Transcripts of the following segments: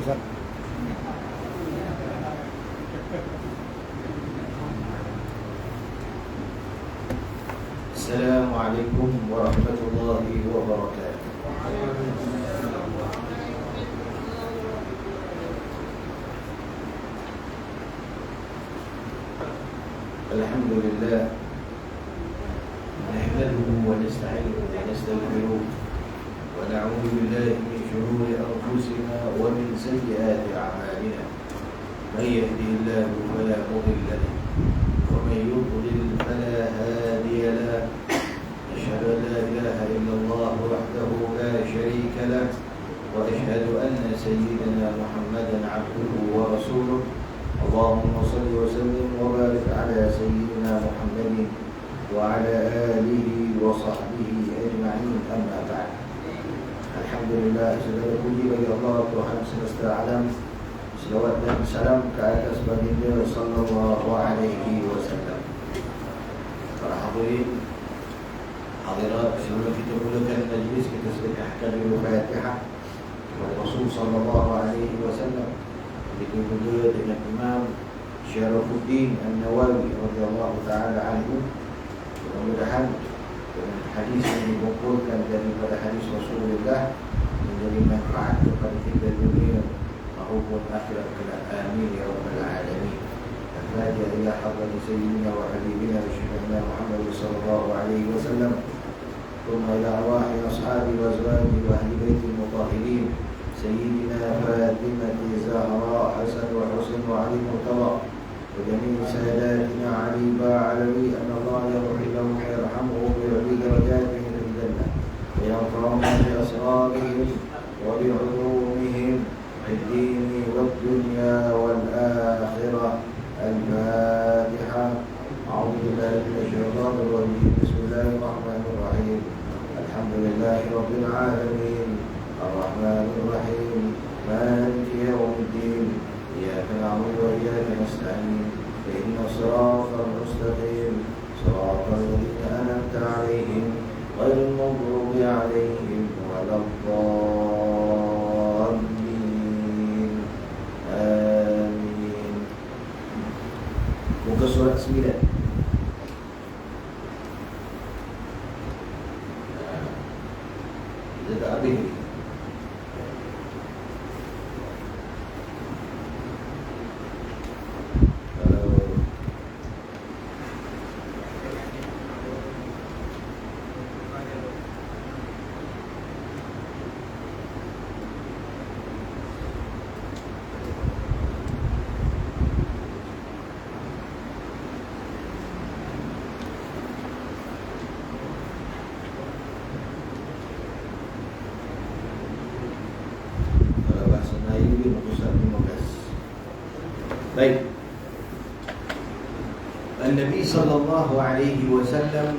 Assalamualaikum warahmatullahi wabarakatuh. Alhamdulillah, nahmaduhu wa nasta'inuhu wa nastaghfiruh wa na'udzu billahi min shururi anfusina wa min sayyiati a'malina. May yahdihillahu fala mudilla lahu wa may yudlil fala hadiya lahu. أشهد أن لا إله إلا الله وحده لا شريك له وأشهد أن سيدنا محمدا عبده ورسوله. اللهم صل وسلم وبارك على سيدنا محمد وعلى آله وصحبه أجمعين. أما بعد. Alhamdulillah, segala puji bagi Allah Tuhan semesta alam. Selawat dan salam ke atas baginda sallallahu alaihi wasallam. Para hadirin hadirat, sebelum kita mulakan majlis, kita sedekahkan dulu Fatihah kepada Rasul sallallahu alaihi wasallam. Begitu juga dengan Imam Syarafuddin An-Nawawi radhiyallahu taala anhu. Mudah-mudahan dengan hadis yang dikumpulkan daripada hadis Rasulullah menjadi manfaat kepada kita dunia maupun akhirat kelak. Amin ya rabbal alamin. Al-Fatiha ila hadrati sayyidina wa habibina wa syafi'ina Muhammad sallallahu alaihi wasallam. ثم إلى أرواح أصحابه وأزواجه وأهل بيته المطهرين سيدنا فاطمة الزهراء حسن وحسين وعلي المرتضى وجميع ساداتنا علي باعلوي أن الله يغفر لهم ويرحمهم ويعلي درجاتهم في الجنة وينفعهم بأسرارهم وبعلومهم في الدين والدنيا والآخرة. الفاتحة. أعوذ بالله من الشيطان الرجيم. بسم الله الرحمن الرحيم. الحمد لله رب العالمين الرحمن الرحيم مالك يوم الدين إياك نعبد وإياك نستعين اهدنا الصراط المستقيم صراط الذين أنعمت عليهم غير المغضوب عليهم ولا الضالين. آمين. Muka surat 9. Kita tak habis. Baik. Nabi sallallahu alaihi wasallam,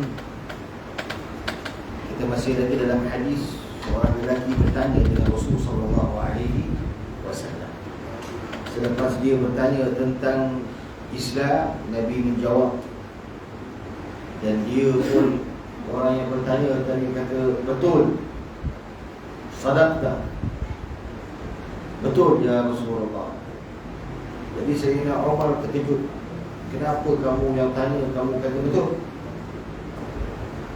kita masih lagi dalam hadis. Seorang lelaki bertanya dengan Rasul sallallahu alaihi wasallam. Selepas dia bertanya tentang Islam, Nabi menjawab. Dan dia pun, orang yang bertanya tadi kata, betul, sadaqta, betul ya Rasulullah. Jadi Sayyidina Umar terkejut. Kenapa kamu yang tanya, kamu kata betul?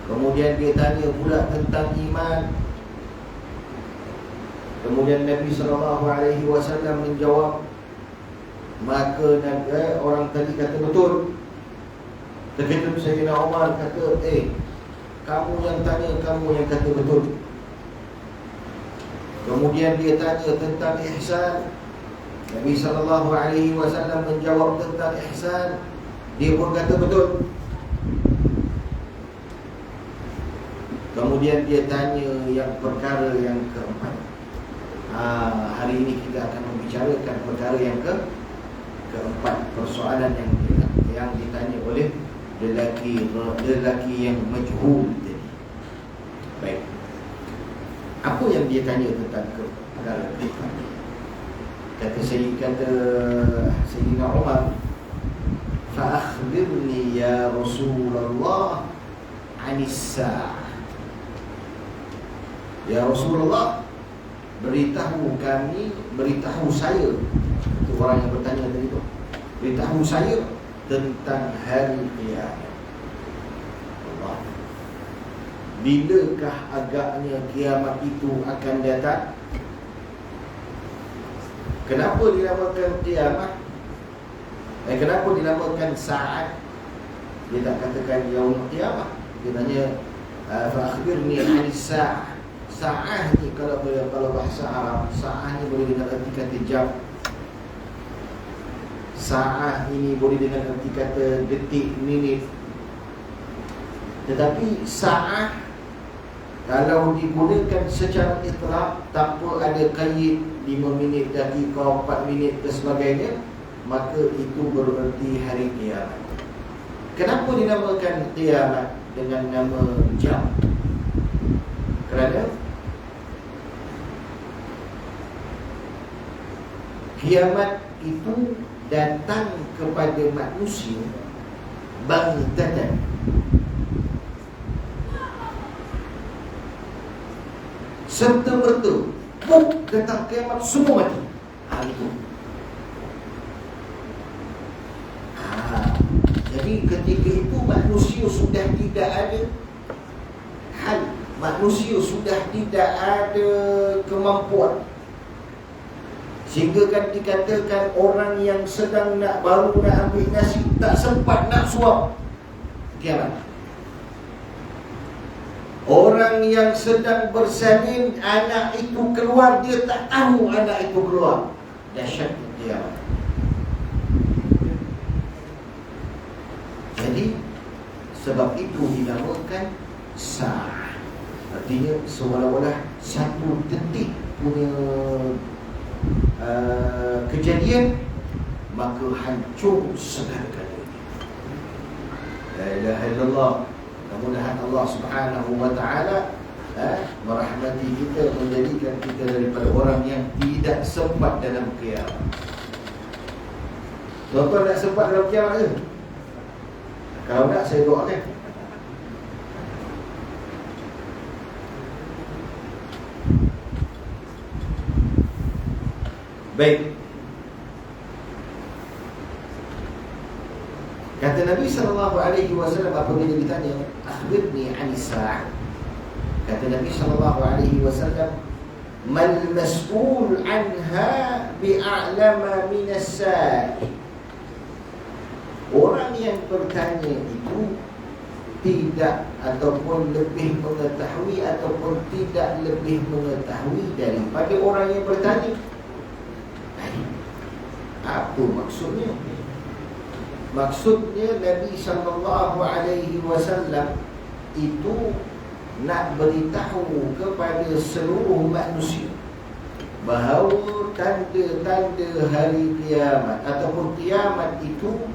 Kemudian dia tanya pula tentang iman. Kemudian Nabi SAW menjawab. Maka orang tadi kata betul. Terkejut Sayyidina Umar kata, kamu yang tanya, kamu yang kata betul. Kemudian dia tanya tentang ihsan. Nabi SAW menjawab tentang ihsan. Dia pun kata betul. Kemudian dia tanya yang perkara yang keempat. Hari ini kita akan membicarakan perkara yang keempat. Persoalan yang ditanya oleh lelaki yang majhul tadi. Baik. Apa yang dia tanya tentang perkara keempat? Kata Sayyidina Umar, fa akhbirni ya Rasulullah anis sa'ah. Ya Rasulullah, beritahu kami, beritahu saya, itu orang yang bertanya tadi itu, beritahu saya tentang hari kiamat. Allah, bilakah agaknya kiamat itu akan datang? Kenapa dinamakan kiamat? Kenapa dinamakan saat? Dia tak katakan yaumul kiamat. Dia tanya fa akhbirni 'ani sa'ah. Sa'ah ni kalau bahasa Arab, sa'ah ni boleh dengan arti kata jam. Sa'ah ini boleh dengan arti kata detik, minit. Tetapi sa'ah kalau digunakan secara itlaq tanpa ada kait 5 minit, dakika, 4 minit dan sebagainya, maka itu bererti hari kiamat. Kenapa dinamakan kiamat dengan nama jam? Kerana kiamat itu datang kepada manusia baghtatan, serta-merta, datang kiamat, semua mati. Itu. Jadi ketika itu manusia sudah tidak ada hal, manusia sudah tidak ada kemampuan, sehingga kan dikatakan orang yang sedang baru nak ambil nasi tak sempat nak suap kiamat. Orang yang sedang bersalin, anak itu keluar, dia tak tahu anak itu keluar. Dahsyat kiamat. Jadi sebab itu dinamakan sa'ah. Artinya seolah-olah satu detik punya kejadian, maka hancur segala-galanya. La ilaha illallah. Mudah-mudahan Allah Subhanahu wa ta'ala merahmati kita, menjadikan kita daripada orang yang tidak sempat dalam kiamat. Tuan-tuan nak sempat dalam kiamat ke? Kalau nak, saya doakan. Baik. Kata Nabi SAW apabila ditanya, akhbirni 'ani sa'ah. Kata Nabi SAW, mal mas'ul 'anha bi'a'lama minas sa'il. Orang yang bertanya itu tidak ataupun lebih mengetahui ataupun tidak lebih mengetahui daripada orang yang bertanya. Apa maksudnya? Maksudnya Nabi SAW itu nak beritahu kepada seluruh manusia bahawa tanda-tanda hari kiamat ataupun kiamat itu,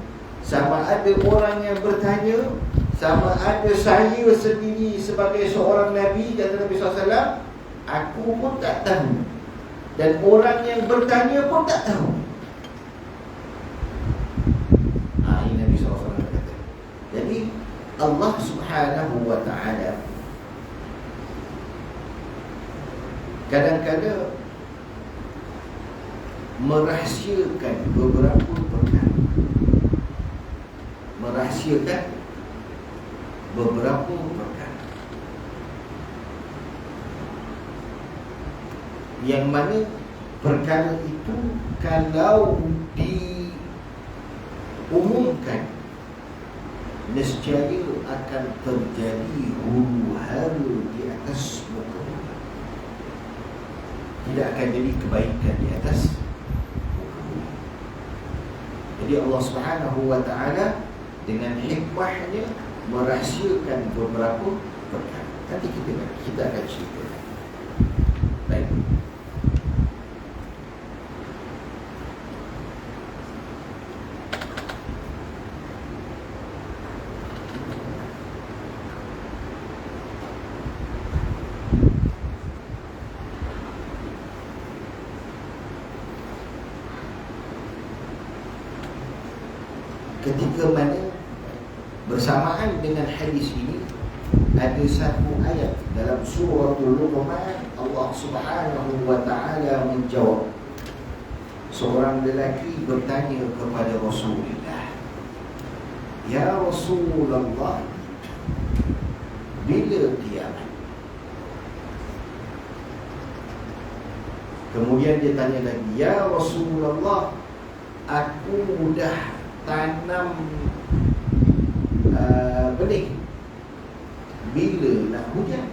sama ada orang yang bertanya, sama ada saya sendiri sebagai seorang Nabi, kata Nabi SAW, aku pun tak tahu, dan orang yang bertanya pun tak tahu. Ini Nabi SAW kata. Jadi Allah Subhanahu wa ta'ala kadang-kadang merahsiakan beberapa perkara, merahsiakan beberapa perkara yang mana perkara itu kalau diumumkan nescaya akan terjadi huru-hara di atas muka bumi. Tidak akan jadi kebaikan di atas muka bumi. Jadi Allah Subhanahu wa ta'ala dengan hikmahnya merahsiakan beberapa perkara. Nanti kita akan cerita. Baik. Ketika mana bersamaan dengan hadis ini ada satu ayat dalam surah Luqman, Allah Subhanahu wa ta'ala menjawab. Seorang lelaki bertanya kepada Rasulullah, "Ya Rasulullah, bila kiamat?" Kemudian dia tanya lagi, "Ya Rasulullah, aku dah tanam benih, bila nak hujan?"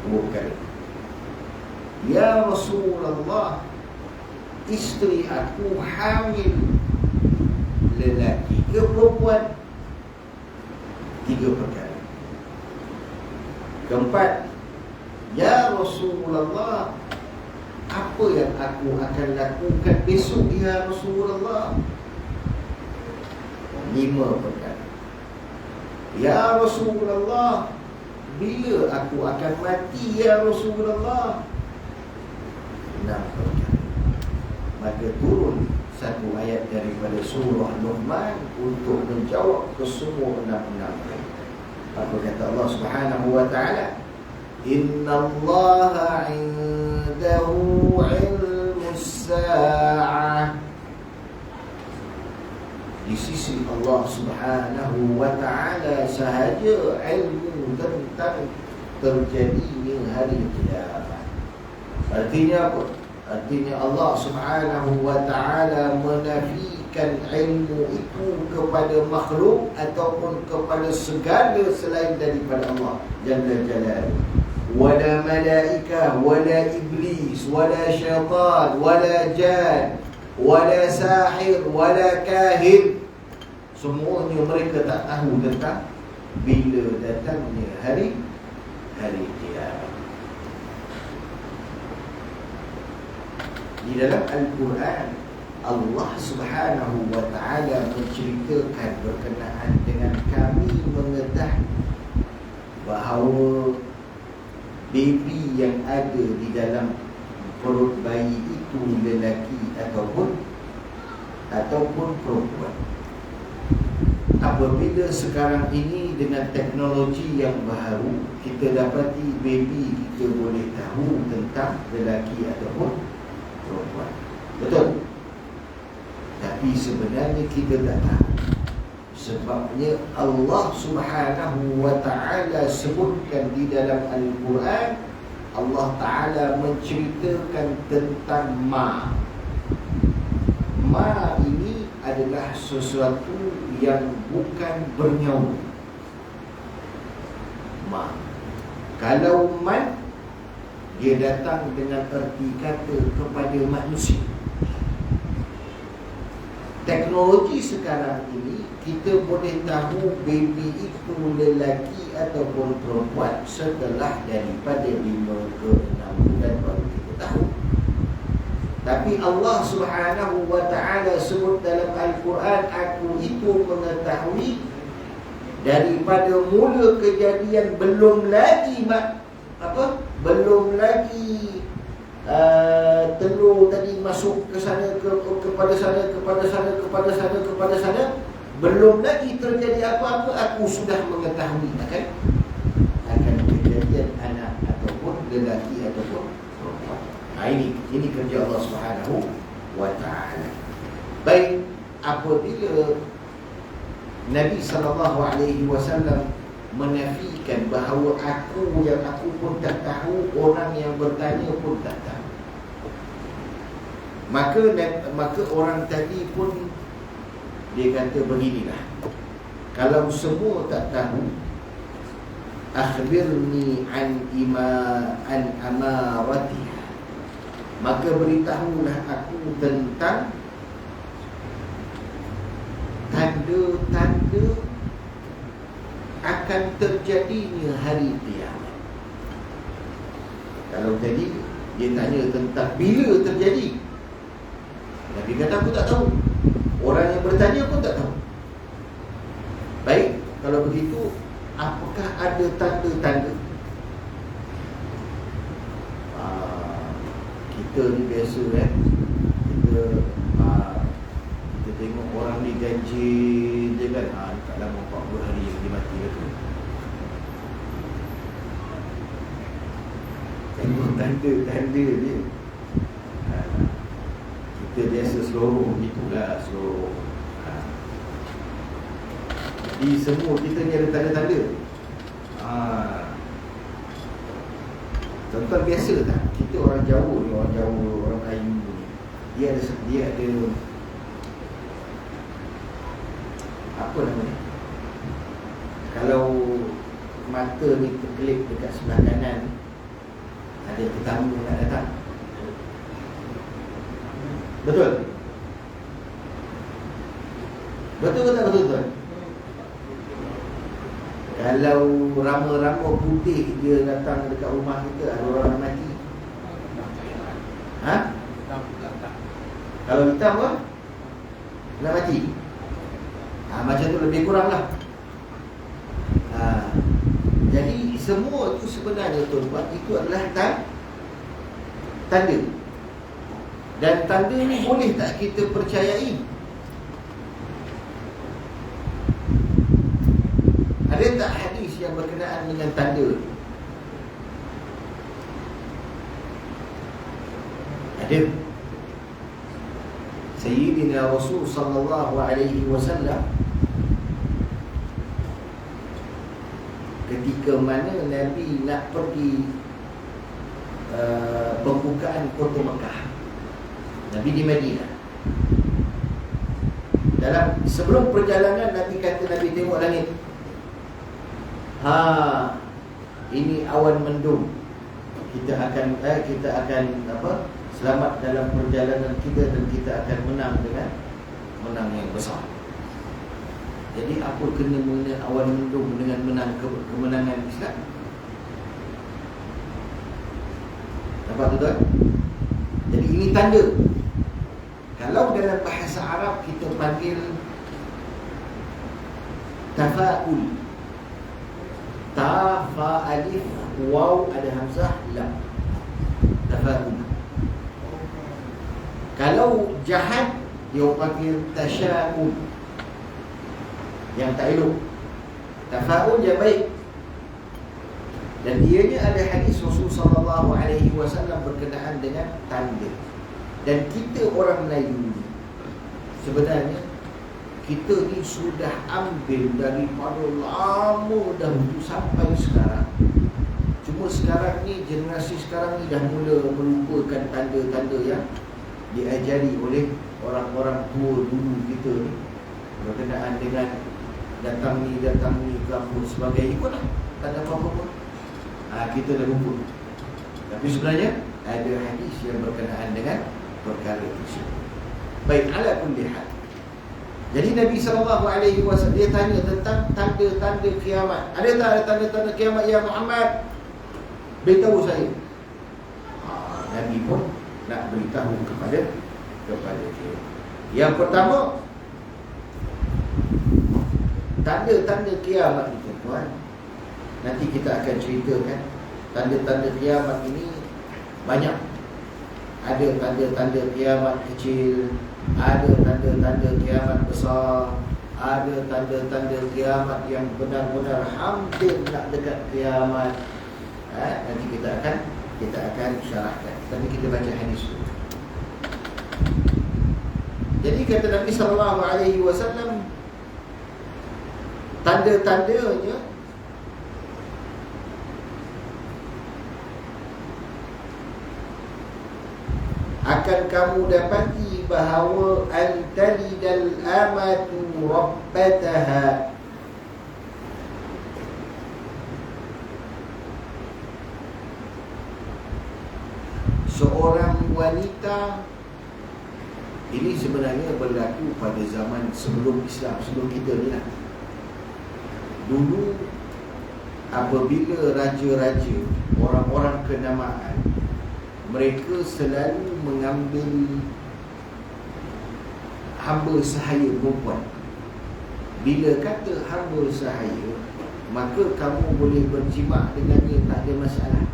Bukan. "Ya Rasulullah, isteri aku hamil, lelaki ke perempuan?" 3 perkara. Keempat, "Ya Rasulullah, apa yang aku akan lakukan besok ya Rasulullah?" 5 perkara. "Ya Rasulullah, bila aku akan mati ya Rasulullah?" 6 perkara. Maka turun satu ayat daripada surah Luqman untuk menjawab kesemua 6 apa kata Allah Subhanahu wa ta'ala? "Inna Allaha 'indahu 'ilmus sa'ah." Di sisi Allah Subhanahu wa ta'ala sahaja ilmu tentang terjadinya hari kiamat. Artinya apa? Artinya Allah Subhanahu wa ta'ala menafikan ilmu itu kepada makhluk ataupun kepada segala selain daripada Allah Jalla Jalaluhu. Wala malaikah, wala iblis, wala syaitan, wala jan, wala sahir, wala kahin. Semuanya mereka tak tahu tentang bila datangnya hari kiamat. Di dalam Al-Quran, Allah Subhanahu wa ta'ala menceritakan berkenaan dengan kami mengetahui bahawa baby yang ada di dalam perut bayi itu lelaki ataupun perempuan. Apabila sekarang ini dengan teknologi yang baru, kita dapati baby kita boleh tahu tentang lelaki ataupun perempuan. Betul? Tapi sebenarnya kita tak tahu. Sebabnya Allah Subhanahu wa ta'ala sebutkan di dalam Al-Quran, Allah Ta'ala menceritakan tentang Ma. Ma ini adalah sesuatu yang bukan bernyawa. Ma. Kalau man, dia datang dengan erti kata kepada manusia. Teknologi sekarang ini, kita boleh tahu baby itu lelaki ataupun perempuan setelah daripada 5 ke 6 bulan baru kita tahu. Tapi Allah Subhanahu wa ta'ala sebut dalam Al-Quran, "Aku itu mengetahui daripada mula kejadian, belum lagi belum lagi telur tadi masuk ke sana, kepada sana, belum lagi terjadi apa-apa, aku sudah mengetahui akan kejadian anak ataupun lelaki ataupun perempuan." Ini kerja Allah Subhanahu wa ta'ala. Baik, apabila Nabi SAW menafikan bahawa aku pun tak tahu, orang yang bertanya pun tak tahu, maka orang tadi pun dia kata beginilah, kalau semua tak tahu, akhbirni an amaratiha, maka beritahulah aku tentang tanda-tanda akan terjadinya hari kiamat. Kalau tadi dia tanya tentang bila terjadi, Nabi kata aku tak tahu. Orang yang bertanya pun tak tahu. Baik, kalau begitu, apakah ada tanda-tanda? Kita ni biasa kita tengok orang ni ganjil je kan, tak lama 40 hari dia mati betul. tanda dia. Kita biasa seluruh itulah seluruh. Di semua kita ni ada tanda-tanda. Contoh biasa tak? Kita orang Jawa ni, orang Melayu ni, dia ada apa namanya? Kalau mata ni terkelip dekat sebelah kanan, ada tetamu nak datang. Betul? Betul ke tak betul? Kalau rama-rama putih dia datang dekat rumah kita, ada orang nak mati. Kalau hitam apa? Nak mati. Macam tu lebih kurang lah. Jadi semua itu sebenarnya tuan-tuan, itu adalah tanda. Dan tanda ni boleh tak kita percayai? Ada tak hadis yang berkenaan dengan tanda? Ada. Sayyidina Rasul sallallahu alaihi wasallam ketika mana Nabi nak pergi pembukaan kota Mekah, Nabi di Madinah. Sebelum perjalanan Nabi kata, Nabi tengok langit, ini awan mendung. Kita akan selamat dalam perjalanan kita, dan kita akan menang dengan menang yang besar. Jadi apa kena mengena awan mendung dengan kemenangan Islam? Nampak tu tuan? Jadi ini tanda. Kalau dalam bahasa Arab kita panggil tafa'ul. Ta, fa, alif, waw, ada hamzah, lam. Tafa'ul. Kalau jahat, dia panggil tasya'ul, yang tak elok. Tafa'ul yang baik. Dan ianya ada hadis Rasulullah SAW berkenaan dengan tanda. Dan kita orang Melayu, sebenarnya kita ni sudah ambil daripada lama dahulu sampai sekarang. Cuma sekarang ni, generasi sekarang ni dah mula melupakan tanda-tanda yang diajari oleh orang-orang tua dulu kita ni, berkenaan dengan datang ni ke apa sebagainya. Ikutlah, tak ada apa-apa pun. Kita dah lupa. Tapi sebenarnya ada hadis yang berkenaan dengan perkara tersebut. Baik, ala kulli hal. Jadi Nabi SAW dia tanya tentang tanda-tanda kiamat. Ada tak ada tanda-tanda kiamat ya Muhammad? Beritahu saya. Nabi pun nak beritahu kepada dia. Yang pertama, tanda-tanda kiamat itu, tuan. Nanti kita akan ceritakan tanda-tanda kiamat ini banyak. Ada tanda-tanda kiamat kecil, ada tanda-tanda kiamat besar, ada tanda-tanda kiamat yang benar-benar hampir nak dekat kiamat. Nanti kita akan syarahkan. Tapi kita baca hadis dulu. Jadi kata Nabi SAW, tanda-tandanya akan kamu dapati bahawa antalidal amatu rabbataha, seorang wanita. Ini sebenarnya berlaku pada zaman sebelum Islam, sebelum kita ni lah. Dulu apabila raja-raja, orang-orang kenamaan, mereka selalu mengambil hamba sahaya perempuan. Bila kata hamba sahaya, maka kamu boleh berjimat dengannya, tak ada masalah.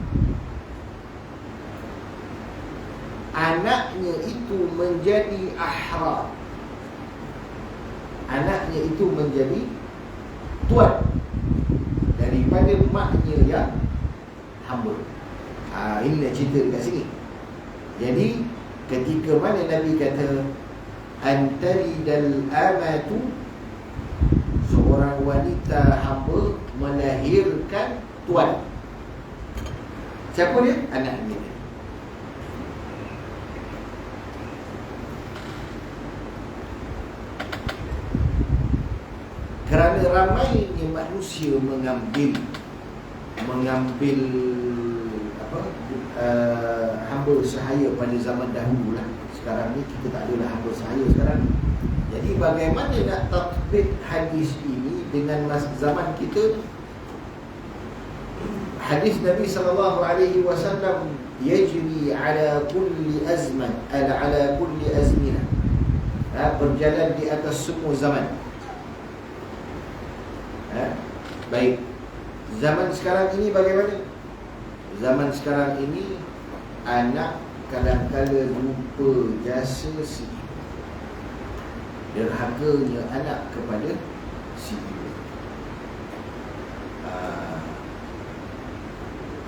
Anaknya itu menjadi ahram, anaknya itu menjadi tuan daripada maknya yang hamba. Inilah cerita dekat sini. Jadi ketika mana Nabi kata antaridal amatu, seorang wanita hamba melahirkan tuan. Siapa dia? Anak dia. Kerana ramainya manusia mengambil hamba sahaya pada zaman dahulu lah. Sekarang ni kita tak adalah hamba sahaya sekarang ni. Jadi bagaimana nak tatbik hadis ini dengan zaman kita? Hadis Nabi SAW yajri ala kulli azman, ala kulli azmina, berjalan di atas semua zaman. Baik, zaman sekarang ini bagaimana? Zaman sekarang ini anak kadang-kadang lupa jasa si ibu, derhakanya anak kepada si ibu,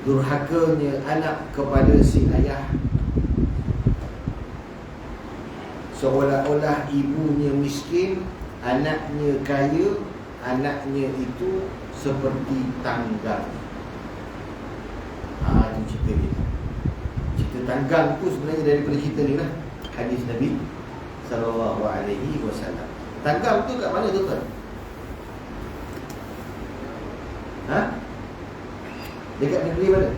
durhakanya anak kepada si ayah, seolah-olah ibunya miskin, anaknya kaya, anaknya itu seperti tanggang. Itu cerita dia. Cerita tanggang tu sebenarnya daripada cerita ni lah, hadis Nabi SAW. Tanggang tu kat mana tuan-tuan? Dekat negeri mana?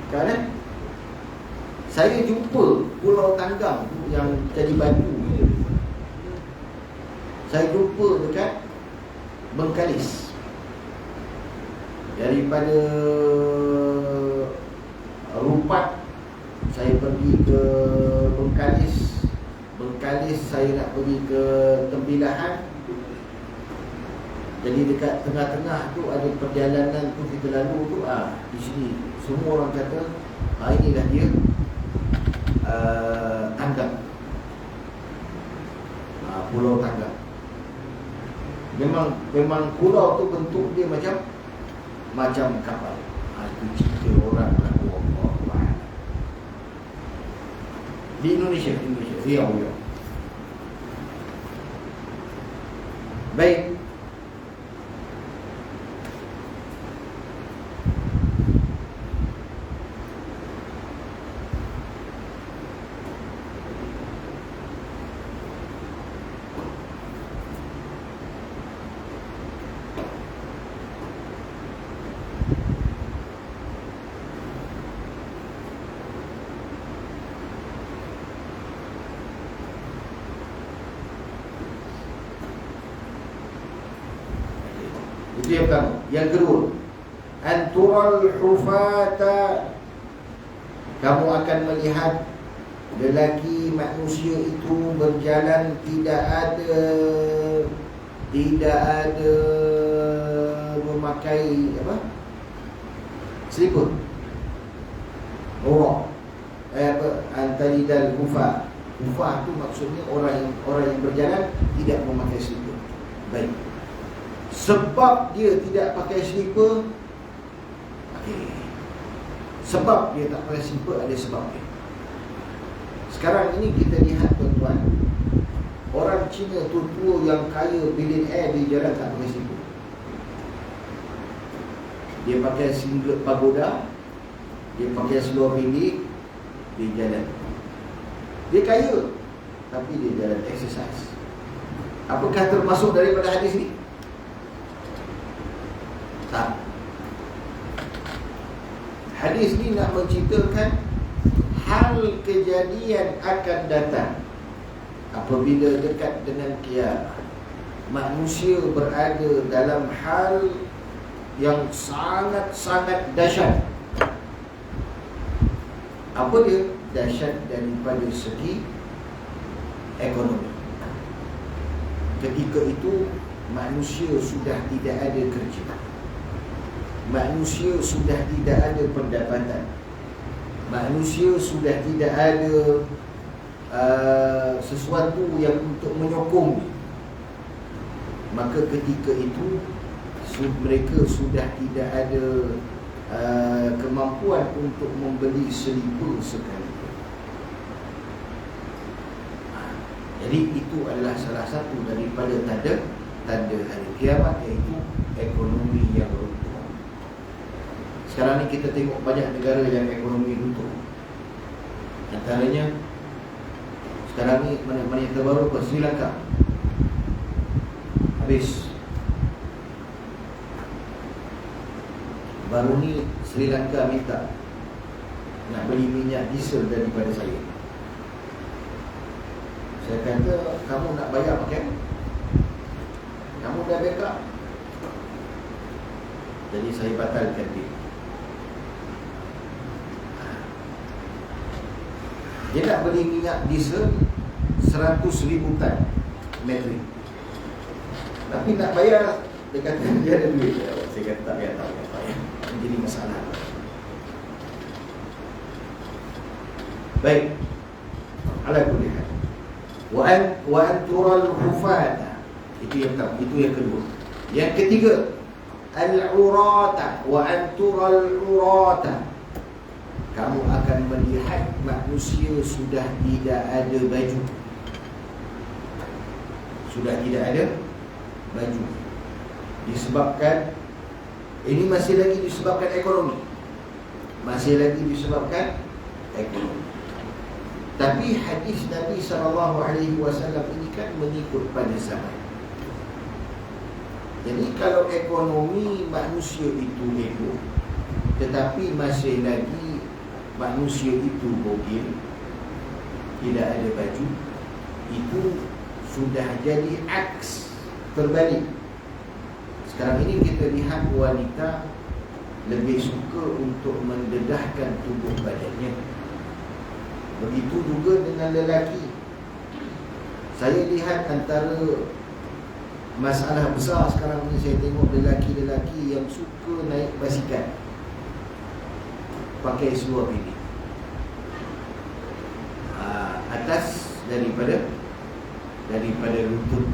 Kerana saya jumpa pulau tanggang yang jadi batu. Saya jumpa dekat Bengkalis. Daripada Rupat saya pergi ke Bengkalis. Bengkalis saya nak pergi ke Tembilahan. Jadi dekat tengah-tengah tu ada perjalanan tu kita lalu tu, di sini semua orang kata inilah dia tanggang, pulau tanggang. Memang pulau tu bentuk dia macam kapal. Itu cerita orang Allah. Di Indonesia, Riau. Baik. Itu yang pertama. Yang kedua, antural hufata, kamu akan melihat lelaki manusia itu berjalan tidak ada memakai slipper. Antaridal hufa. Hufa itu maksudnya orang yang berjalan tidak memakai slipper. Baik. Sebab dia tidak pakai slipper, sebab dia tak pakai slipper, ada sebab dia. Sekarang ini kita lihat tuan-tuan, orang Cina tua-tua yang kaya billionaire di jalan tak pakai slipper. Dia pakai singlet pagoda, dia pakai seluar pendek, dia jalan. Dia kaya, tapi dia jalan exercise. Apakah termasuk daripada hadis ni? Tak. Hadis ni nak menceritakan hal kejadian akan datang apabila dekat dengan kiamat. Manusia berada dalam hal yang sangat-sangat dahsyat. Apa dia? Dahsyat daripada segi ekonomi. Ketika itu manusia sudah tidak ada kerja. Manusia sudah tidak ada pendapatan. Manusia sudah tidak ada sesuatu yang untuk menyokong. maka ketika itu mereka sudah tidak ada kemampuan untuk membeli selipar sekalipun. Jadi itu adalah salah satu daripada tanda hari kiamat, iaitu ekonomi yang runtuh. Sekarang ni kita tengok banyak negara yang ekonomi runtuh. Antaranya sekarang ni mana yang terbaru ke Sri Lanka. Habis. Baru ni Sri Lanka minta nak beli minyak diesel daripada saya. Saya kata, kamu nak bayar pakai? Kamu dah backup. Jadi saya batalkan dia. Dia nak beli minyak diesel 100,000 tan metrik, tapi nak bayar, dia kata dia ada duit. Saya kata tak payah. Jadi masalah. Baik, ala kulli hal, wa an tural hufata, itu yang kedua. Yang ketiga, al-urata, wa an tural urata, kamu akan melihat manusia sudah tidak ada baju. Sudah tidak ada baju. Disebabkan, ini masih lagi disebabkan ekonomi. Masih lagi disebabkan ekonomi. Tapi hadis Nabi SAW ini kan mengikut pada zaman. Jadi kalau ekonomi manusia itu hidup, tetapi masih lagi manusia itu bogil, tidak ada baju, itu sudah jadi aks, terbalik. Sekarang ini kita lihat wanita lebih suka untuk mendedahkan tubuh badannya. Begitu juga dengan lelaki. Saya lihat antara masalah besar sekarang ini, saya tengok lelaki-lelaki yang suka naik basikal pakai seluar pendek, atas daripada lutut.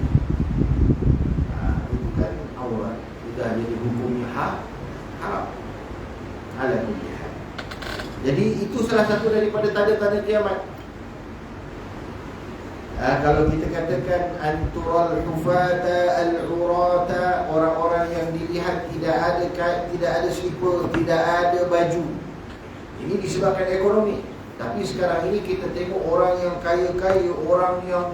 Itu kan aurat, sudah jadi hukumnya haram. Ala kulli hal. Jadi itu salah satu daripada tanda-tanda kiamat. Kalau kita katakan antural hufata al-urata, orang-orang yang dilihat tidak ada slipper, tidak ada baju, ini disebabkan ekonomi. Tapi sekarang ini kita tengok orang yang kaya-kaya, orang yang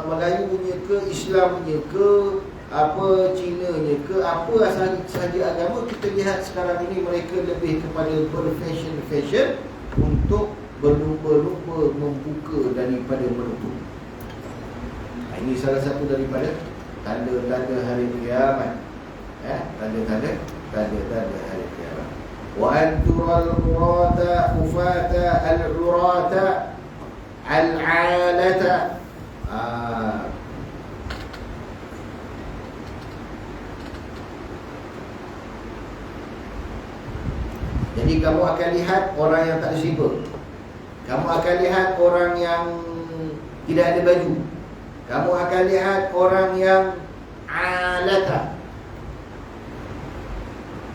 Melayunya ke, Islamnya ke, apa Cinanya ke, apa sahaja agama, kita lihat sekarang ini mereka lebih kepada berfashion untuk berlumba-lumba membuka daripada menutup. Ini salah satu daripada tanda-tanda hari kiamat. Tanda-tanda hari kiamat. Wa antural urata ufata al-urata al-alata. Jadi kamu akan lihat orang yang tak ada slipper. Kamu akan lihat orang yang tidak ada baju. Kamu akan lihat orang yang alata.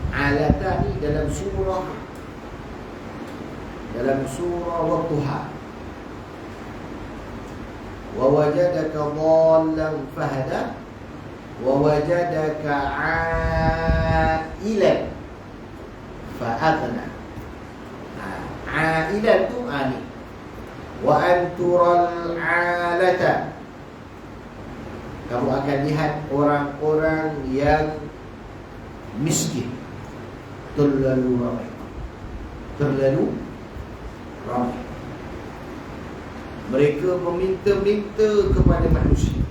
Alata ni dalam surah Wadduha. Wa wajadaka dhallan fahada wa wajadaka ailan fa'aghna. Ailan tu ani. Wa antural alata. Kamu akan lihat orang-orang yang miskin, terlalu ramai. Mereka meminta-minta kepada manusia.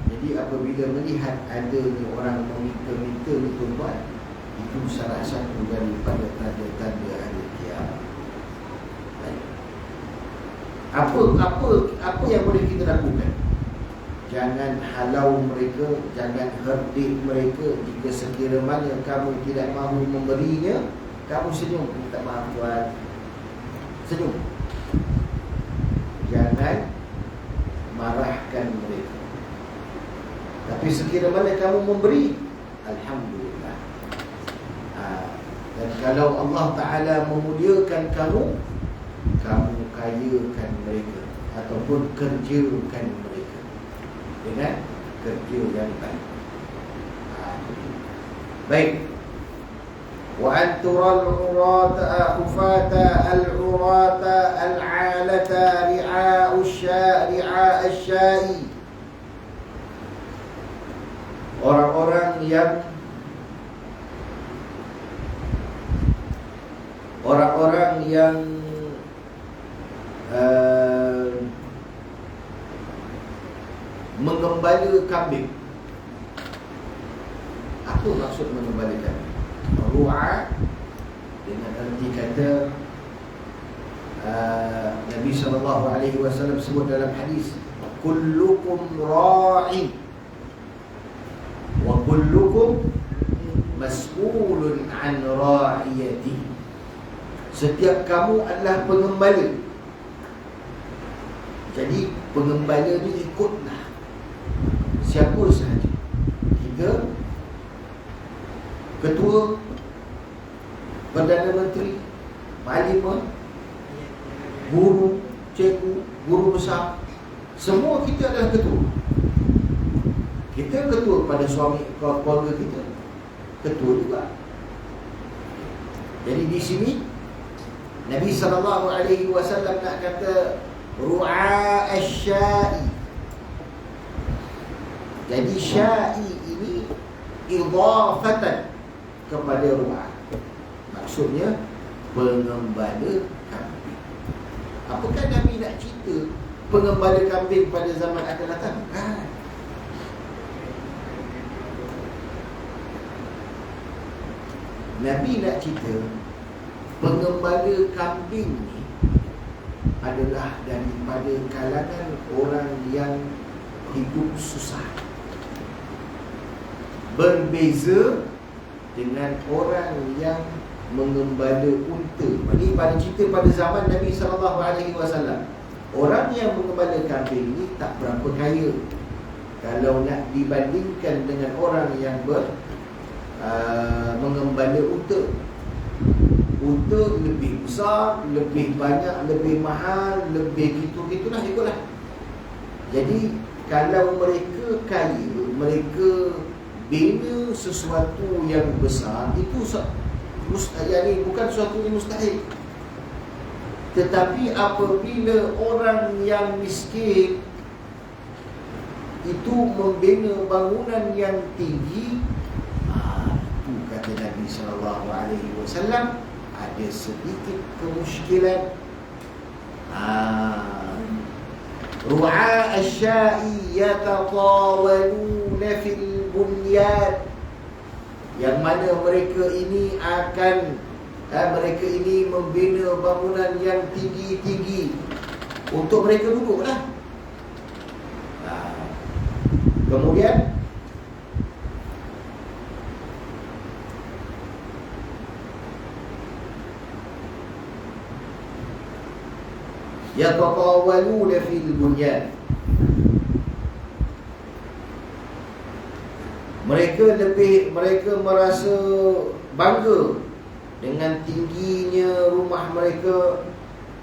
Jadi apabila melihat adanya orang meminta-minta ni tuan-tuan, itu salah satu daripada tanda-tanda hari kiamat. Apa yang boleh kita lakukan? Jangan halau mereka, jangan herdik mereka. Jika sekiranya kamu tidak mahu memberinya, kamu senyum, minta maaf tuan, senyum. Jangan marahkan mereka. Tapi sekiranya mana kamu memberi, alhamdulillah. Dan kalau Allah Ta'ala memuliakan kamu, kamu kayakan mereka ataupun kerjakan mereka dengan kerja yang baik. Baik. Wa antural urata hufata al-urata al-alata ri'a'u syai, orang-orang yang mengembala kambing. Apa maksud mengembala kambing? Ru'a dengan arti kata Nabi SAW sebut dalam hadis, kullukum ra'i wa kullukum mas'ulun an ra'iyati. Setiap kamu adalah pengembala. Jadi pengembala ni ikutlah siapa sahaja. Tiga, ketua, Perdana Menteri, Parlimen, guru, cikgu, guru besar, semua kita adalah ketua. Kita ketua pada suami keluarga kita, ketua juga. Jadi di sini Nabi SAW nak kata ru'a asy-syai. Jadi syai ini idhafatan kepada ru'a. Maksudnya pengembala kambing. Apakah Nabi nak cerita pengembala kambing pada zaman akan datang? Bukan. Nabi nak cerita pengembala kambing ni adalah daripada kalangan orang yang hidup susah. Berbeza dengan orang yang mengembala unta. Ini pada cerita pada zaman Nabi SAW. Orang yang mengembala kambing ni tak berapa kaya kalau nak dibandingkan dengan orang yang mengembala unta. Unta lebih besar, lebih banyak, lebih mahal, lebih gitu-gitulah, ikutlah. Jadi kalau mereka kaya, mereka bina sesuatu yang besar, itu yani bukan sesuatu yang mustahil. Tetapi apabila orang yang miskin itu membina bangunan yang tinggi, itu kata Nabi SAW, ada sedikit kemusykilan. Ru'a asy-syai yatatawaluna fil bunyan, yang mana mereka ini akan mereka ini membina bangunan yang tinggi-tinggi untuk mereka duduklah. Kemudian yatatawaluna fil bunyan, mereka merasa bangga dengan tingginya rumah mereka.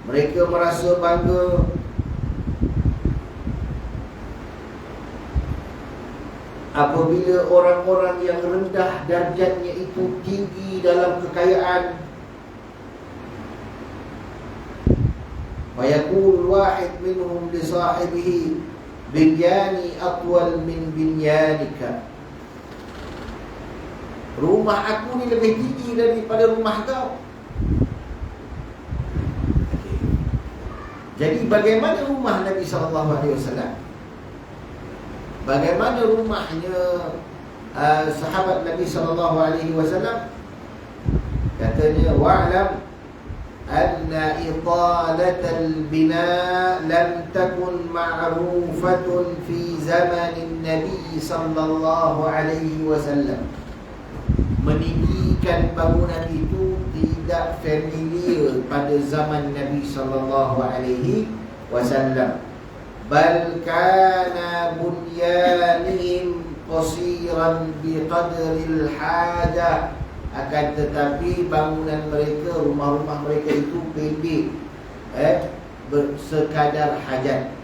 Mereka merasa bangga apabila orang-orang yang rendah darjatnya itu tinggi dalam kekayaan. Fayaqul wahid minhum li sahibihi binyani atwal min binyanika. Rumah aku ni lebih tinggi daripada rumah kau. Jadi bagaimana rumah Nabi SAW? Bagaimana rumahnya sahabat Nabi SAW? Katanya, wa'lam anna italatal bina lam takun ma'rufatun fi zamanin Nabi SAW. Meninggikan bangunan itu tidak familiar pada zaman Nabi SAW. Bal kana bunyanihim qasiran biqadril hajah, akan tetapi bangunan mereka, rumah-rumah mereka itu pendek, sekadar hajat.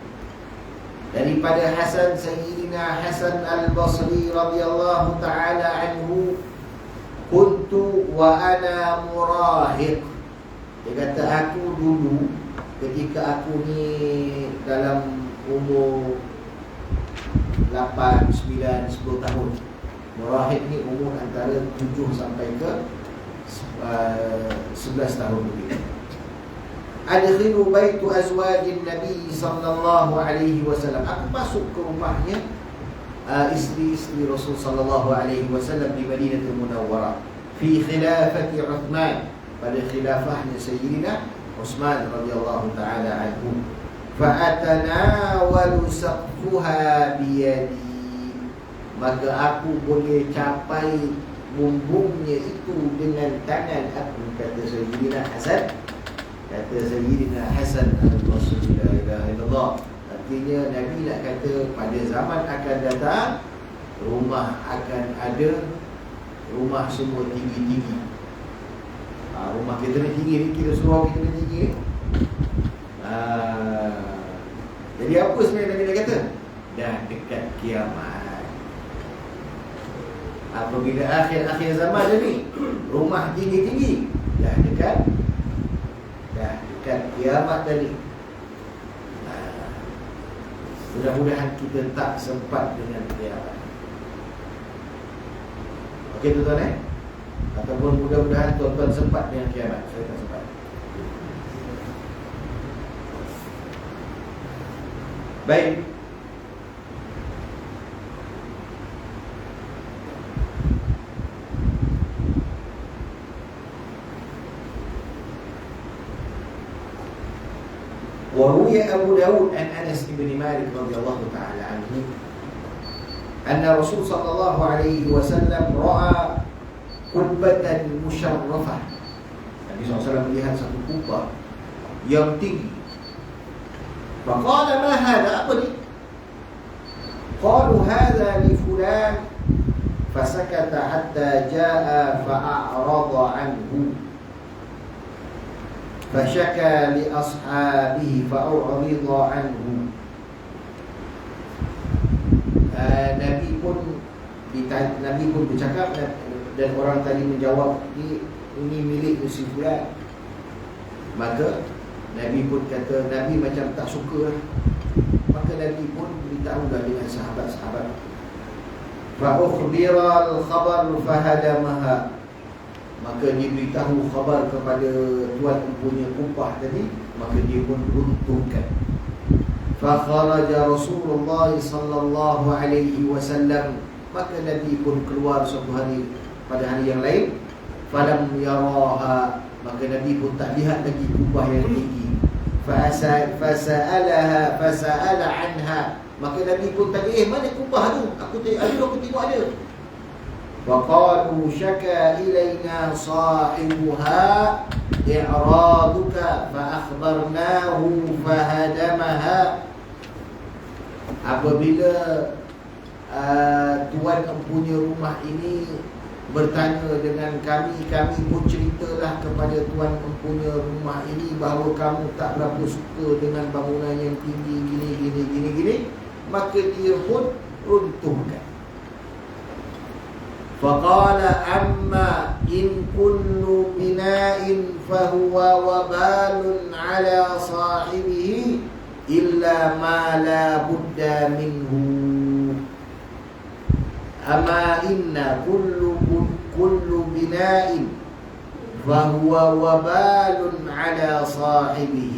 Daripada Hasan, Sayyidina Hasan Al-Basri radhiyallahu ta'ala anhu, kuntu wa ana murahiq. Dia kata, aku dulu ketika aku ni dalam umur 8, 9, 10 tahun. Murahiq ni umur antara 7 sampai ke 11 tahun lebih. Adkhilu baitu azwajin Nabi sallallahu alaihi wasallam. Aku masuk ke rumahnya isteri-isteri Rasul sallallahu alaihi wasallam di Madinatul Munawwarah fi khilafati Uthman, pada khilafahnya Sayyidina Uthman radhiyallahu taala anhu. Fa atanawalu saqfuha biyadi, maka aku boleh capai bumbungnya itu dengan tangan aku, kata Sayyidina Hasan. Kata Sayyidina Hasan Al-Basri, la ilaha illallah. Artinya Nabi nak kata pada zaman akan datang, rumah akan ada, rumah semua tinggi-tinggi. Rumah kita ni tinggi ni, kita suruh kita ni tinggi. Jadi apa sebenarnya Nabi nak kata? Dah dekat kiamat. Apabila akhir-akhir zaman ni, rumah tinggi-tinggi, dah dekat kiamat tadi. Mudah-mudahan kita tak sempat dengan kiamat. Okey tuan-tuan ataupun mudah-mudahan tuan-tuan sempat dengan kiamat. Saya tak sempat. Baik. وروي أبو داود عن أنس بن مالك رضي الله تعالى عنه أن الرسول صلى الله عليه وسلم رأى قبة مشرفة. Nabi SAW melihat satu kubah yang tinggi. فقال ما هذا, apa ni? قالوا هذا لفلان فسكت حتى جاء فأعرض عنه فشكى لأصحابه فأعرض عنه. Nabi pun bercakap dan orang tadi menjawab, ini milik si fulan. Maka Nabi pun kata, Nabi macam tak suka. Maka Nabi pun beritahulah dengan sahabat-sahabat. Fa ukhbira al-khabar fahadamaha, maka dia beritahu khabar kepada tuan punya kubah tadi, maka dia pun runtuhkan. Fa kharaja Rasulullah sallallahu alaihi wasallam, maka Nabi pun keluar suatu hari pada hari yang lain. Falam yaraha, maka Nabi pun tak lihat lagi kubah yang tinggi. Fasa'ala anha, maka Nabi pun tanya, mana kubah tu? Aku tengok ada. وقالوا شكا إلينا صاحبها إعراضك فأخبرناه فهدمها. Apabila tuan empunya rumah ini bertanya dengan kami, kami pun ceritalah kepada tuan empunya rumah ini bahawa kamu tak berapa suka dengan bangunan yang tinggi gini, maka dia pun runtuhkan. فقال أما إن كل بناء فهو وبال على صاحبه إلا ما لا بد منه. أما إن كل بناء فهو وبال على صاحبه.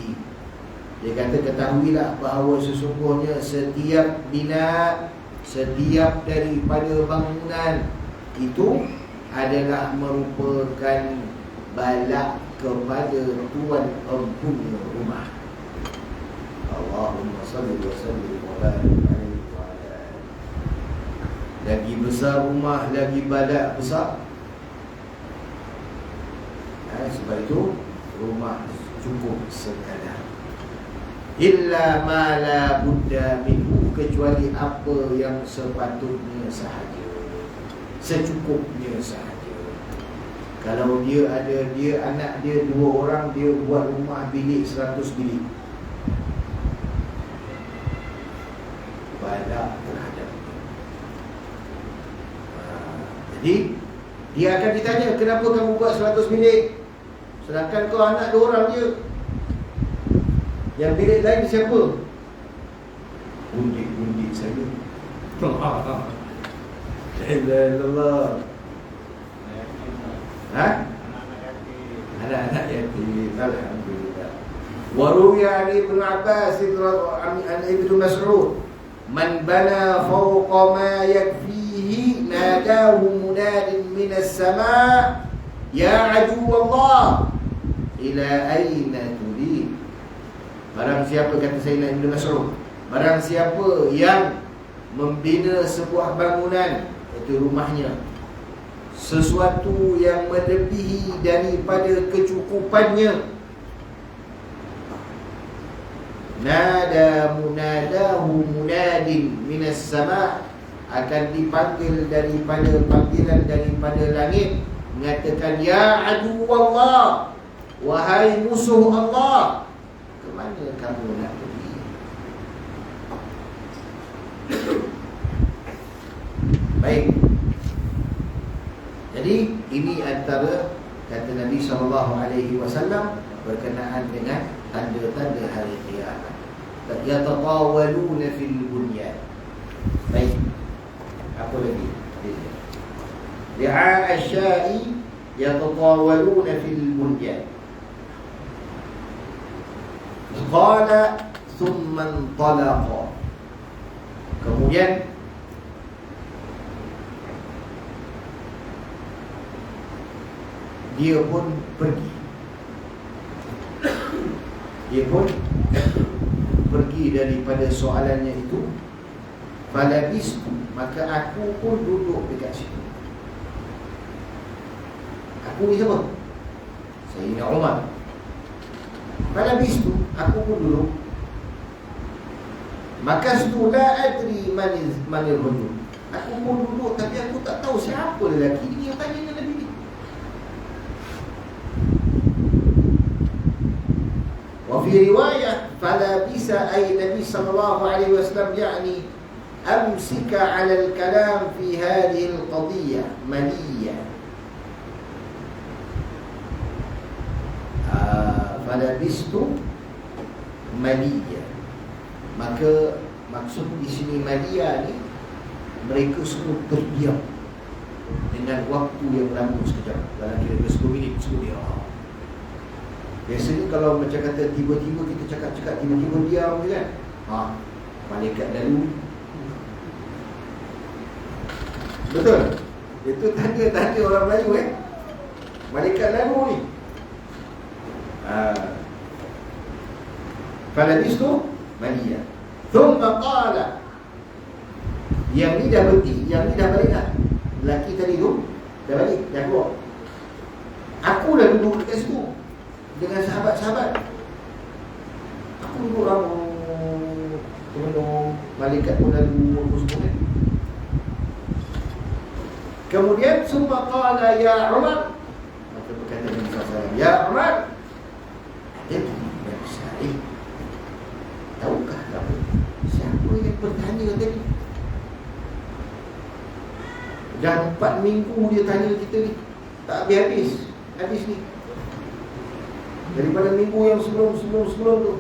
Dia kata, ketahuilah bahawa sesungguhnya setiap bina, setiap daripada bangunan itu adalah merupakan balak kepada tuan empunya rumah. Allahumma salli wa sallim wa barik alaihi wa ala alihi. Lagi besar rumah, lagi balak besar. Sebab itu rumah cukup sekadar. Illa ma la budda minhu, kecuali apa yang sepatutnya sahaja, secukupnya sahaja. Kalau dia anak dia 2 orang, dia buat rumah bilik 100 bilik, balak terhadap dia. Jadi dia akan ditanya, kenapa kamu buat 100 bilik, sedangkan kau anak 2 orang je. Yang bilik lain siapa? Gundik saya. La ilaha illallah. Anak-anak yatim. Alhamdulillah. Wa ruwiya an Ibnu Abbas an Ibnu Mas'ud, man bana fawqa ma yakfihi nadahu munadin minas sama' ya aduwallah ila aina turid. Barang siapa, kata Sayyidina Ibnu Mas'ud, barang siapa yang membina sebuah bangunan, itu rumahnya, sesuatu yang melebihi daripada kecukupannya, munadahu munadin minas sama', akan dipanggil daripada panggilan daripada langit, mengatakan ya aduwallah, wahai musuh Allah, ke mana kamu nak pergi? Baik. Jadi ini antara kata Nabi SAW berkenaan dengan tanda-tanda hari kiamat. Yatatawaluna fil bunyan. Baik. Apa lagi? Li'a asya'i yatatawaluna fil bunyan. Qala thumma intalaqa. Kemudian dia pun pergi. Dia pun pergi daripada soalannya itu. Falabistu, maka aku pun duduk dekat situ. Aku ni siapa? Sayyidina Umar. Falabistu, aku pun duduk. Maka situ la adri manil rajul. Aku pun duduk tapi aku tak tahu siapa lelaki ini yang tanya Nabi ni. Wa fi riwayah falabisa ay Nabi sallallahu alaihi wasallam yani amsika 'ala al-kalam fi hadhihi al-qadiyah maliyah. Falabistu maliyah. Maka maksud di sini malia ni, mereka semua terdiam dengan waktu yang lama sekejap, dalam kira-kira 10 minit, 10 minit. Biasanya kalau macam kata tiba-tiba kita cakap-cakap, tiba-tiba diam je kan. Malaikat lalu. Betul? Itu tanda orang Melayu malaikat lalu ni. Falabistu maliyah. Thumma qala, yang ni dah berhenti, yang ni dah balik dah. Lelaki tadi tu dah balik, dah keluar. Aku dah duduk dekat situ dengan sahabat-sahabat. Aku duduk lama, tunggu malaikat pun lalu semua. Kemudian summa qala ya Umar, maka berkata Nabi SAW, ya Umar, ada Nabi, tahukah kamu siapa yang bertanya tadi? Dah 4 minggu dia tanya kita ni, tak habis ni. Daripada minggu yang sebelum tu.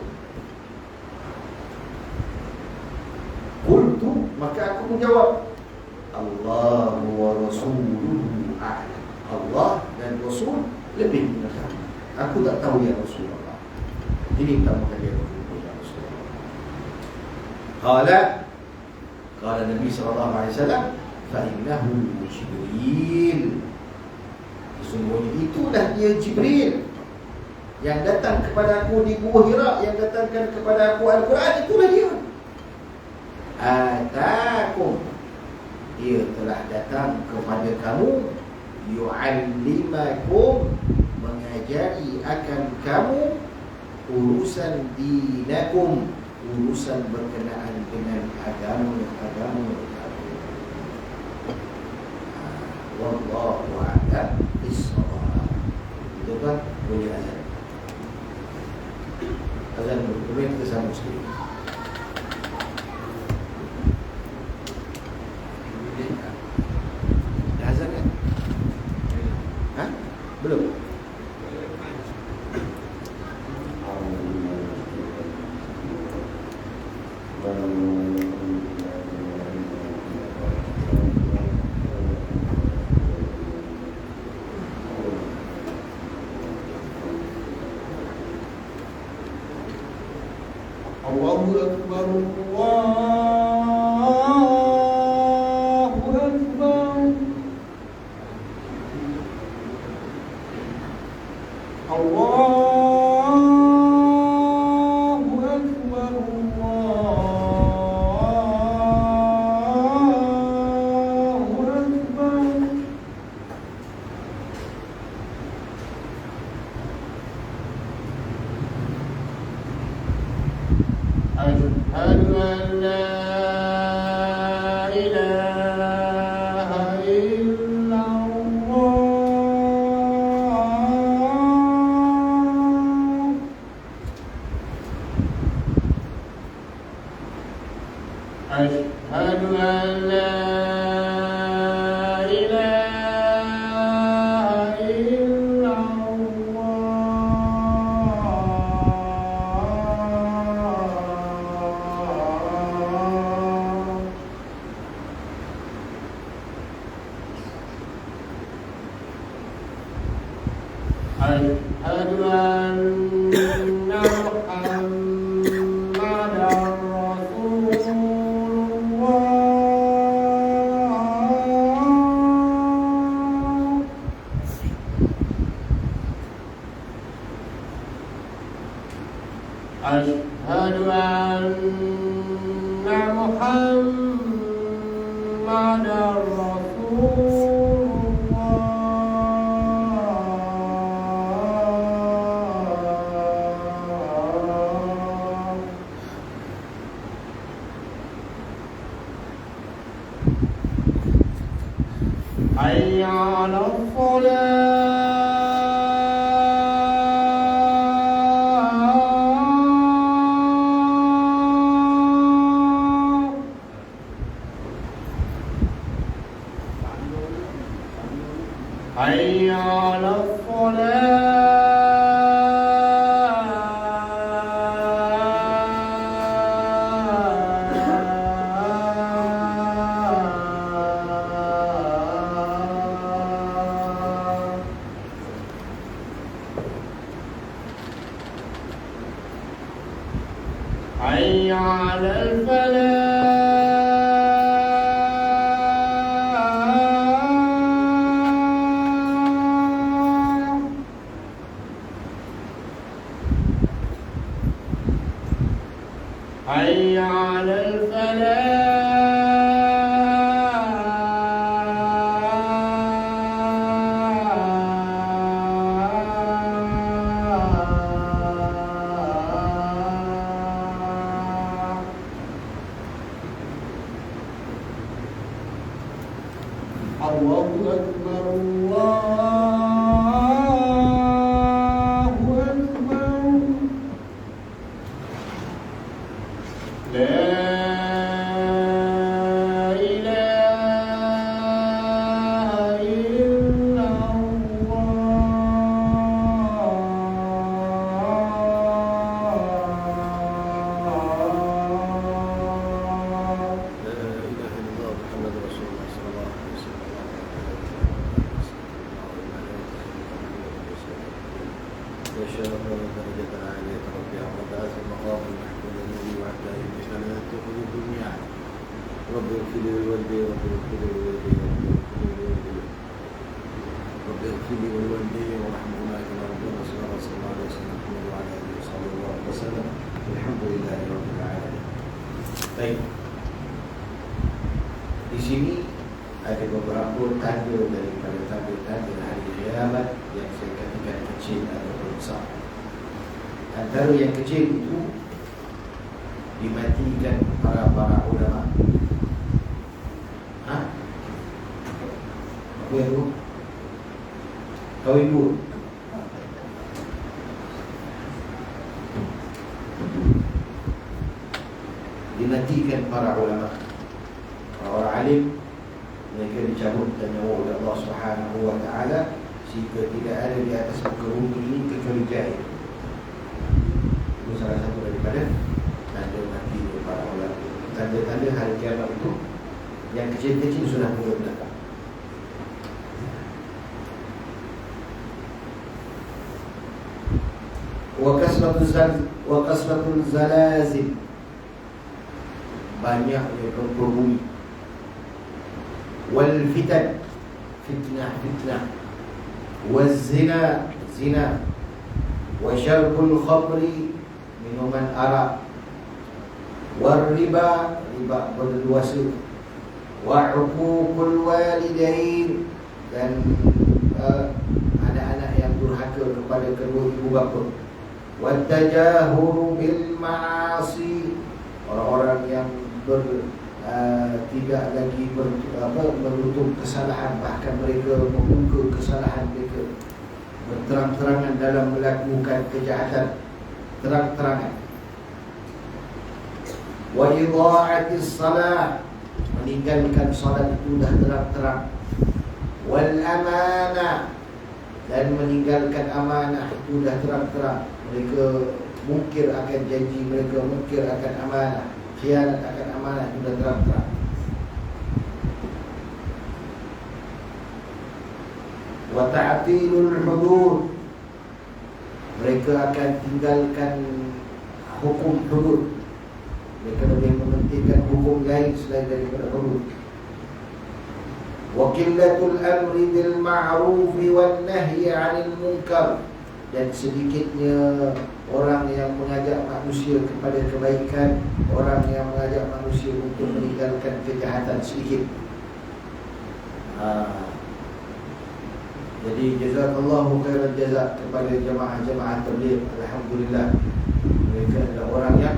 Qultu, maka aku menjawab, Allah wa rasuluhu a'lam. Allah dan Rasul lebih mengetahui. Aku tak tahu ya Rasulullah. Ini tak mengetahui ya Rasulullah. Qala Nabi SAW, fa'innahu Jibril. Sesungguhnya itulah dia Jibril yang datang kepada aku di Gua Hira, yang datangkan kepada aku Al-Quran. Itulah dia. Atakum, dia telah datang kepada kamu, yu'allimakum, mengajari akan kamu urusan dinakum, urusan berkenaan dengan agama. Wallahu a'lam bishawab. Itu kan bunyi azan. Azan berkumit ke sama muslim. Azan kan? Hah? Belum? Allahu Akbar, Allahu Akbar, Allahu Akbar, Allahu Akbar. Asyhadu an la ilaha illallah. Asyhadu an la ilaha illallah. Asyhadu anna Muhammadar Rasulullah. Asyhadu anna Muhammadar Rasulullah. Hayya 'alal falah. Hayya 'alal falah. Hayya 'alal falah. Hayya 'alal falah. Allahu Akbar, Allahu Akbar. La ilaha illallah. La ilaha illallah Muhammadur Rasulullah sallallahu alaihi wasallam. يا شرف درجة عالية ربي عظمت المقام المحمود الذي وعده بك لا تخذ الدنيا. رب اغفر لي ولوالدي، رب اغفر لي ولوالدي، رب اغفر لي ولوالدي وارحمهما كما ربنا صلى الله عليه وسلم وعلى اله وصحبه وسلم. الحمد لله رب العالمين. Baik. Di sini ada beberapa tanda daripada tanda-tanda hari kiamat yang saya katakan kecil atau besar. Antara yang kecil itu dimatikan para ulama. Apa yang tu? Kahwin dua. Dimatikan para ulama. Orang alim mereka dicabut dan nyawa oleh Allah Subhanahu wa taala jika tidak ada di atas muka bumi ini kecuali jahil. Itu salah satu daripada tanda mati para ulama. Tanda-tanda hari kiamat itu yang kecil-kecil sudah mula berlaku. Wa kasratul zalazil, banyak gempa bumi. Wal fitan, fitnah. Wal zina, wa syarbul khamri, minuman arak. Wal riba berduasa. Wa uququl walidain, dan anak-anak yang durhaka kepada kedua ibu bapa. Wa tajahuru bil ma'asi, orang-orang yang tidak lagi menutup kesalahan, bahkan mereka membuka kesalahan mereka, berterang-terangan dalam melakukan kejahatan, terang-terangan. Wa idha'atis salat, meninggalkan salat itu dah terang-terang. Wal amanah, dan meninggalkan amanah itu dah terang-terang. Mereka mungkir akan janji, mereka mungkir akan amanah, khianat akan amanah itu dah terang-terang. Wa ta'tilul hudud, mereka akan tinggalkan hukum hudud. Mereka lebih mementingkan hukum lain selain daripada hudud. Wa qillatul amri bil ma'ruf wan nahyi 'anil munkar, dan sedikitnya orang yang mengajak manusia kepada kebaikan, orang yang mengajak manusia untuk meninggalkan kejahatan sedikit. Jadi jazakallahu khairan jazak kepada jemaah-jemaah tabligh. Alhamdulillah, mereka adalah orang yang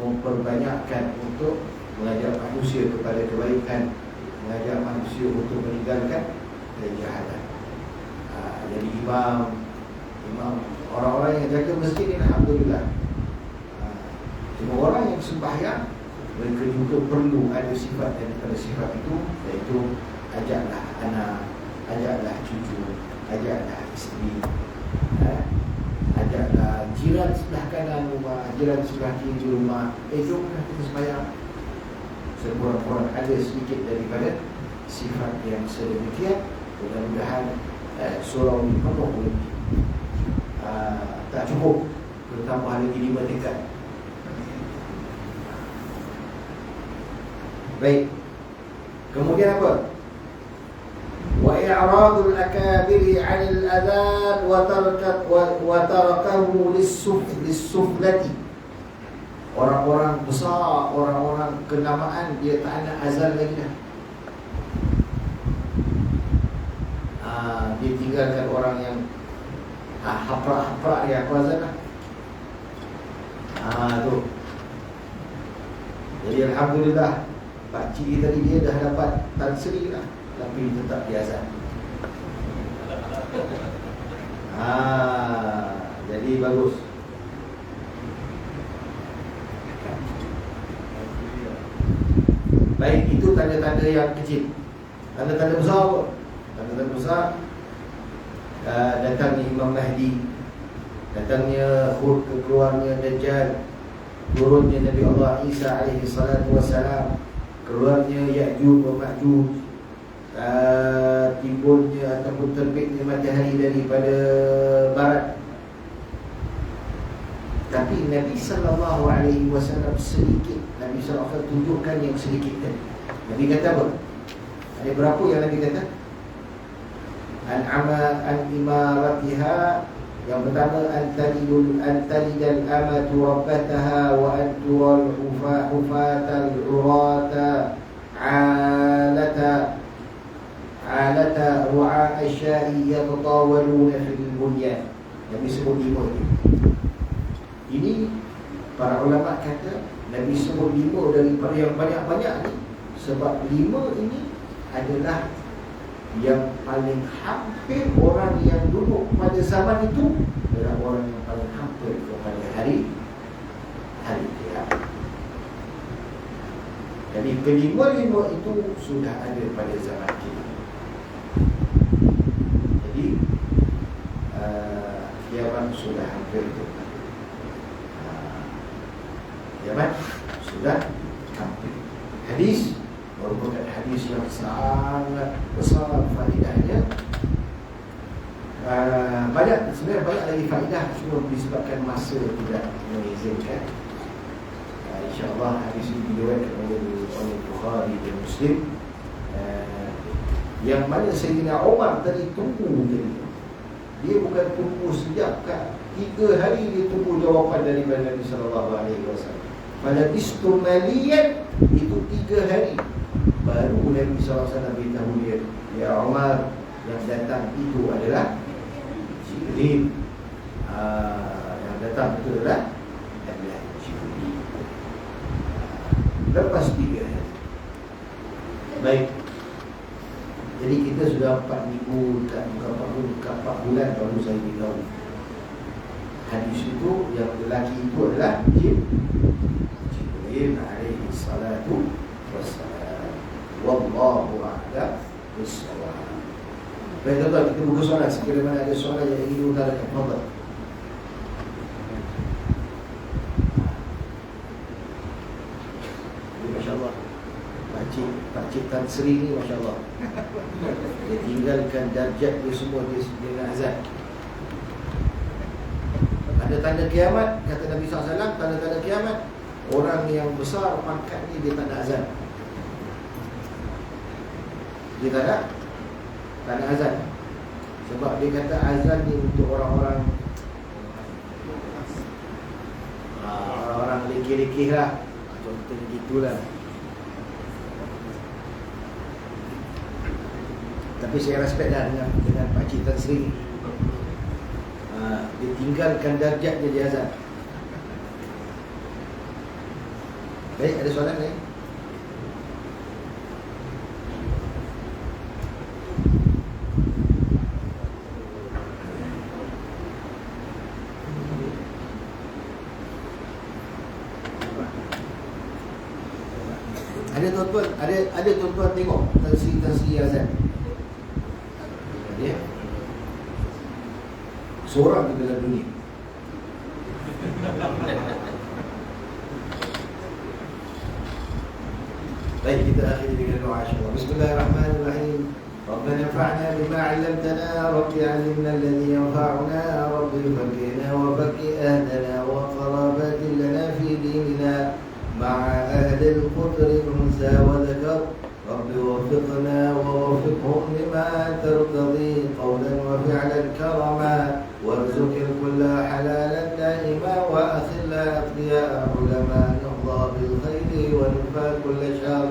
memperbanyakkan untuk mengajak manusia kepada kebaikan, mengajak manusia untuk meninggalkan kejahatan. Jadi imam orang-orang yang jaga masjid ini, alhamdulillah. Semua orang yang sembahyang, mereka juga perlu ada sifat daripada sifat itu, iaitu ajaklah anak, ajaklah cucu, ajaklah isteri, ajaklah jiran sebelah kanan rumah, jiran sebelah kiri rumah. Jomlah kita sembahyang. Sekurang-kurang ada sedikit daripada sifat yang sedemikian. Mudah-mudahan surau ini penuh tak cukup, bertambah lagi 5 tingkat. Baik. Kemudian apa? Wa i'radul akabiri 'anil adhan wa tarakahu lis-suflati. Orang-orang besar, orang-orang kenamaan, dia tak nak azan lagi dah. Dia tinggalkan orang yang haprak-haprak dia, aku azan lah. Tu. Jadi alhamdulillah, Pak Cik tadi dia dah dapat Tan Sri lah, tapi tetap dia azan. Jadi bagus. Baik, itu tanda-tanda yang kecil. Tanda-tanda besar apa? Tanda-tanda besar, datangnya Imam Mahdi, datangnya Hud, keluarnya Dajjal, turunnya Nabi Allah Isa alaihi salatu wassalam, keluarnya Ya'juj wa Ma'juj, timbulnya ataupun terbitnya matahari daripada barat. Tapi Nabi sallallahu alaihi wasallam sedikit, Nabi sallallahu alaihi wasallam tunjukkan yang sedikit tadi. Nabi kata apa? Ada berapa yang Nabi kata? An imaratiha, yang pertama antalidal amatu rabbataha wa antural hufatal urata alata ru'a asyai yatatawaluna fil bunyan. Nabi sebut 5 ini. Ini para ulama kata Nabi sebut 5 daripada yang banyak-banyak ni, sebab 5 ini adalah yang paling hampir orang yang duduk pada zaman itu adalah orang yang paling hampir kepada hari kiamat. Jadi kelima-lima itu sudah ada pada zaman kita. Jadi kiamat sudah hampir dekat. Kiamat sudah hampir. Hadis merupakan hadis yang sangat besar faedahnya. Sebenarnya banyak lagi faedah, cuma disebabkan masa tidak mengizinkan. InsyaAllah hadis ini diriwayatkan oleh Bukhari dan Muslim, yang mana Sayyidina Umar tadi tunggu tadi. Dia bukan tunggu sejak 3 hari, dia tunggu jawapan daripada Nabi SAW. Pada istumalian itu 3 hari baru Nabi SAW beritahu dia, ya Umar, yang datang itu adalah Jibril. Yang datang itu adalah Jibril. Lepas 3 hari. Baik. Jadi kita sudah 4 minggu, dekat 4 bulan baru saya beritahu. Hadis itu, yang lelaki itu adalah Jibril alaihi salatu wassalam. Wallahu a'lam bissawab. Baik, tuan-tuan, kita buka soalan. Sekiranya mana ada soalan yang ingin diutarakan, fadhal. Masya-Allah. Pakcik Tan Sri ni masya-Allah. Dia tinggalkan darjat dia semua dengan azan. Ada tanda kiamat, kata Nabi SAW, tanda-tanda kiamat, orang yang besar pangkat ni dia tak ada azan. Dia tak ada azan. Sebab dia kata azan ni untuk orang-orang lekeh-lekeh lah. Contohnya gitulah. Tapi saya respect lah dengan Pakcik Tan Sri. Dia tinggalkan darjat dia di azan. Baik, ada soalan lain? Ada tuan-tuan tengok Tan Sri azan. Dia seorang di dalam dunia. Baik, kita akhiri dengan doa insya-Allah. Bismillahirrahmanirrahim. Rabbana anfa'na bima 'allamtana, Rabbi 'allimna alladhi yanfa'una, Rabbi faqqihna wa faqqih ahlana wa qarabatin lana fi dinina ma'a ahli al-qudr unsa wa dhakar. رب وفقنا ووفقهم لما ترتضي قولا وفعلا كرما وارزق الكل حلالا دائما وأخل أتقياء علماء نهضى بالخير ونفى كل شر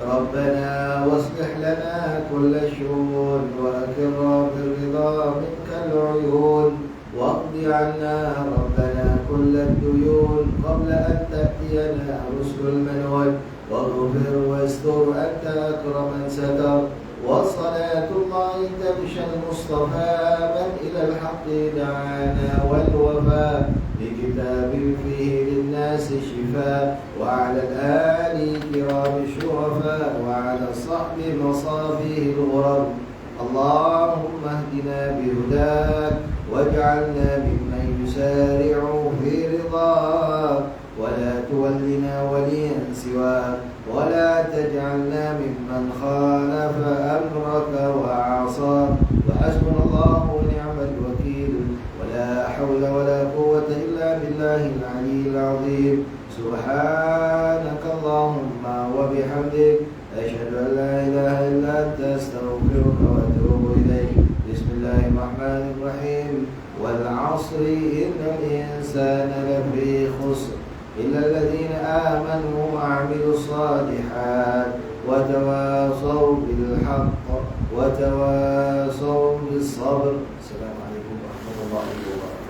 ربنا واصلح لنا كل الشؤون وأكر بالرضا منك العيون واقض عنا ربنا كل الديون قبل أن تأتينا رسل المنون واغفر واستر أنت أكرم من ستر وصلاة الله تمشى المصطفى من إلى الحق دعانا والوفاء بكتاب فيه للناس شفاء وعلى الآل كرام الشرفاء وعلى الصحب مصابيه الغرب اللهم اهدنا بهداك واجعلنا ممن يسارع في رضاك ولا تولنا وليا سواك ولا تجعلنا ممن خالف أمرك وعصاك وحسبنا الله ونعم الوكيل ولا حول ولا قوة إلا بالله العلي العظيم سبحانك اللهم وبحمدك أشهد أن لا إله إلا أنت أستغفرك وأتوب إليك بسم الله الرحمن الرحيم والعصر إن الإنسان لفي خسر إلا الذين آمنوا وعملوا الصالحات وتواصوا بالحق وتواصوا بالصبر. السلام عليكم ورحمة الله وبركاته.